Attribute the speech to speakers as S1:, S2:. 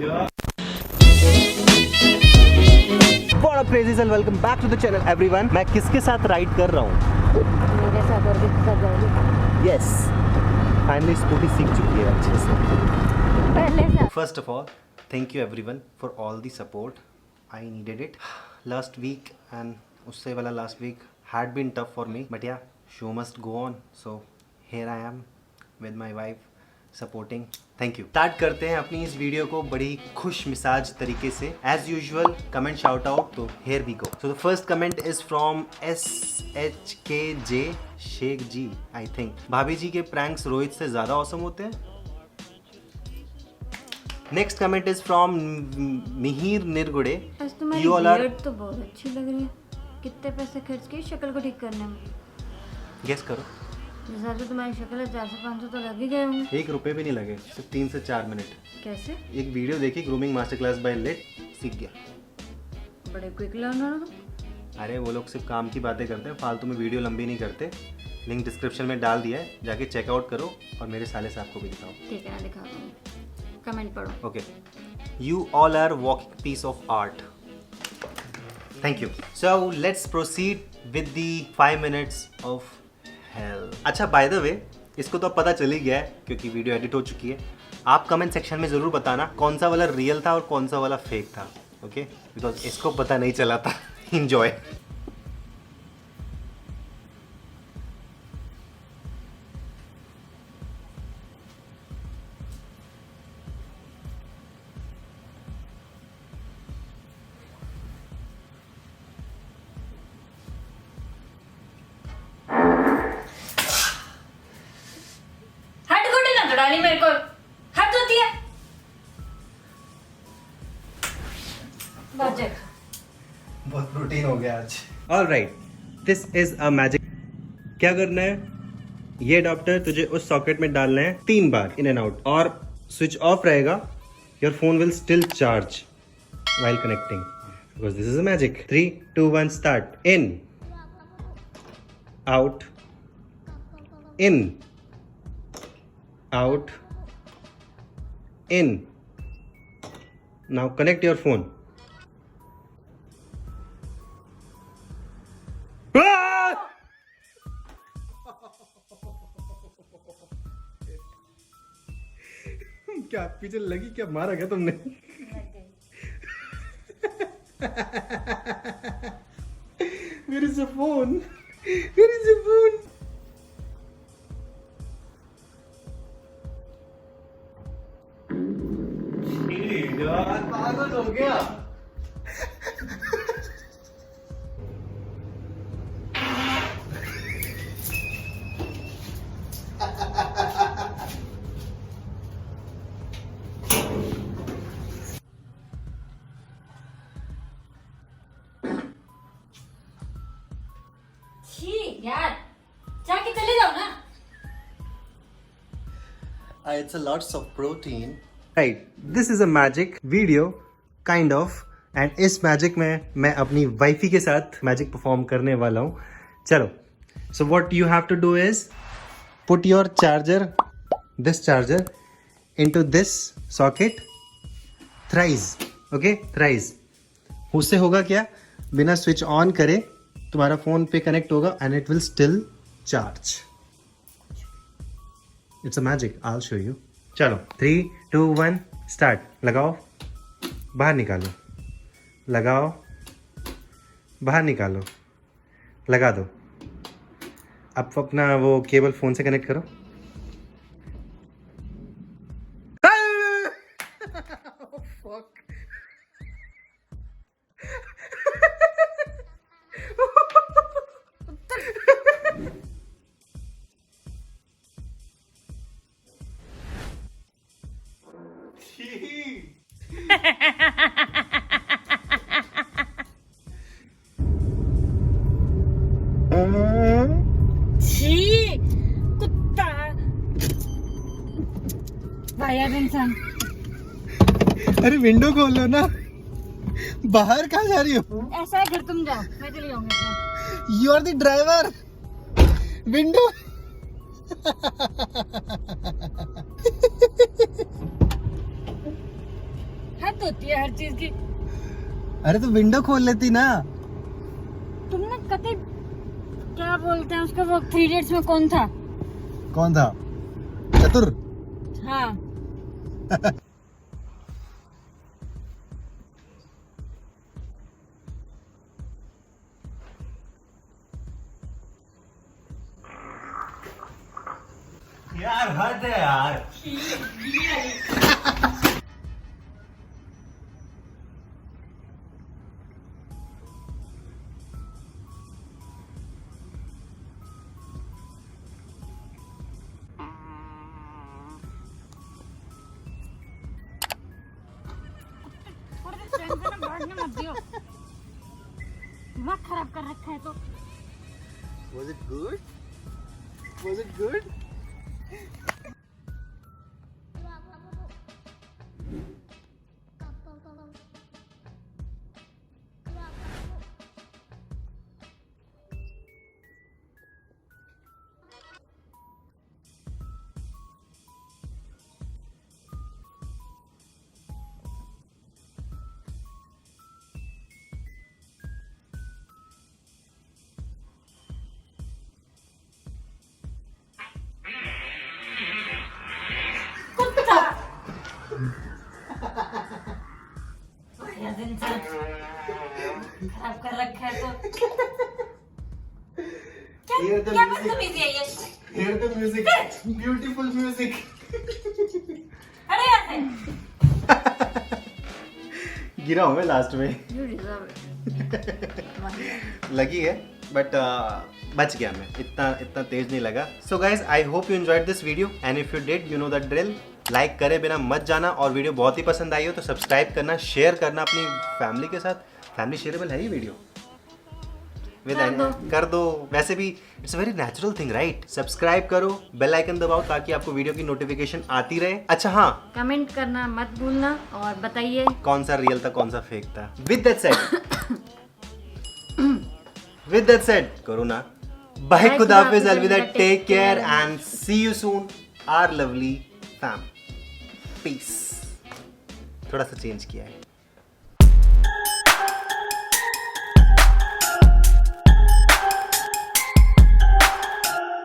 S1: What up crazies and welcome back to the channel everyone. मैं किसके साथ ride कर रहा हूँ?
S2: मेरे साथ और किसके साथ जाओगे?
S1: Yes, फाइनली स्कूटी सीख चुकी है अच्छे से.
S2: पहले से.
S1: First of all, thank you everyone for all the support. I needed it. Last week and उससे वाला last week had been tough for me, but yeah, show must go on. So here I am with my wife supporting. Thank you. Start करते हैं अपनी इस video को बड़ी खुश मिजाज तरीके से. As usual, comment shout out. तो here we go. So the first comment is from SHKJ Sheikh ji. I think भाभी जी के प्रैंक्स रोहित से ज़्यादा औसम होते हैं. Next comment is from Mihir Nirgude.
S2: You all are तो बहुत अच्छी लग रही है. कितने पैसे खर्च किए शक्ल को ठीक करने में?
S1: गेस करो.
S2: जिस हिसाब से तुम्हारी शक्ल है 400-500 तो लग ही गए होंगे.
S1: 1 रुपये भी नहीं लगे, सिर्फ 3 से 4 मिनट.
S2: कैसे?
S1: एक वीडियो देखी grooming master class by late, सीख गया.
S2: बड़े क्विक लर्नर हो.
S1: अरे वो लोग सिर्फ काम की बातें करते हैं, फालतू में वीडियो लंबी नहीं करते. लिंक डिस्क्रिप्शन में डाल दिया है, जाके चेकआउट करो और मेरे साले साहब को भी दिखाओ.
S2: ठीक है, मैं दिखाता हूँ. कमेंट पढ़ो.
S1: Okay. You all are walking piece of art. Thank you. So let's proceed with the 5 minutes of hell. अच्छा, बाय द वे, इसको तो अब पता चल ही गया है क्योंकि वीडियो एडिट हो चुकी है. आप कमेंट सेक्शन में ज़रूर बताना कौन सा वाला रियल था और कौन सा वाला फेक था. ओके, बिकॉज इसको पता नहीं चला था. इंजॉय.
S2: हट गोटी ना तो डाली मेरे को. हट होती है. बजे
S1: बहुत प्रोटीन हो गया आज. All right, this is a magic. क्या करना है? ये अडॉप्टर तुझे उस सॉकेट में डालना है 3 बार इन एंड आउट, और स्विच ऑफ रहेगा. Your phone will still charge while connecting because this is a magic. 3 2 1 start. In, out, in, out, in. Now connect your phone. क्या पीछे लगी? क्या मारा क्या तुमने? Where is the phone? Where is the phone? यार पागल हो गया.
S2: यार जाके चले जाओ ना.
S1: It's a lots of protein. Right, this is a magic video kind of, and इस मैजिक में मैं अपनी वाइफी के साथ मैजिक परफॉर्म करने वाला हूँ. चलो. So what you have to do is put your charger, this charger, into this socket thrice. Okay, thrice. उससे होगा क्या? बिना स्विच ऑन करे तुम्हारा फोन पे कनेक्ट होगा and it will still charge. It's a magic. I'll show you. चलो 3 2 1 start. लगाओ, बाहर निकालो, लगाओ, बाहर निकालो, लगा दो. अब अपना वो केबल फोन से कनेक्ट करो.
S2: छी कुत्ता. वायर इंसान.
S1: अरे विंडो खोलो ना. बाहर कहाँ जा रही हो?
S2: ऐसा है, घर तुम जाओ, मैं चली जाऊंगी.
S1: You are the driver. Window.
S2: है हर चीज की।
S1: अरे तो विंडो खोल लेती ना।
S2: तुमने कभी क्या बोलते हैं उसका, वो 3 Idiots में कौन था?
S1: कौन था? चतुर।
S2: हाँ
S1: यार हद है यार।
S2: मत दियो, दिमाग खराब कर रखा है तो।
S1: Was it good? Was it good?
S2: दिन से खराब कर रखा है तो। क्या बदतमीजी है ये?
S1: Hear the music. Beautiful music.
S2: अरे यार है।
S1: गिरा हूँ मैं लास्ट में।
S2: You deserve it.
S1: लगी है बट बच गया मैं, इतना तेज नहीं लगा। So guys I hope you enjoyed this video and if you did you know the drill. Like करे बिना मत जाना, और वीडियो बहुत ही पसंद आई हो तो सब्सक्राइब करना, शेयर करना अपनी फैमिली के साथ। फैमिली शेयरेबल है ये वीडियो विद कर दो। वैसे भी it's a very natural thing right. Subscribe करो, बेल आइकन दबाओ ताकि आपको वीडियो की नोटिफिकेशन आती रहे। अच्छा हाँ,
S2: कमेंट करना मत भूलना और बताइए
S1: कौन सा रियल था कौन सा फेक था। विद दैट सेड करो ना, बाय, खुदाफिज, अलविदा, take care and see you soon our lovely fam. Peace. थोड़ा सा चेंज किया है।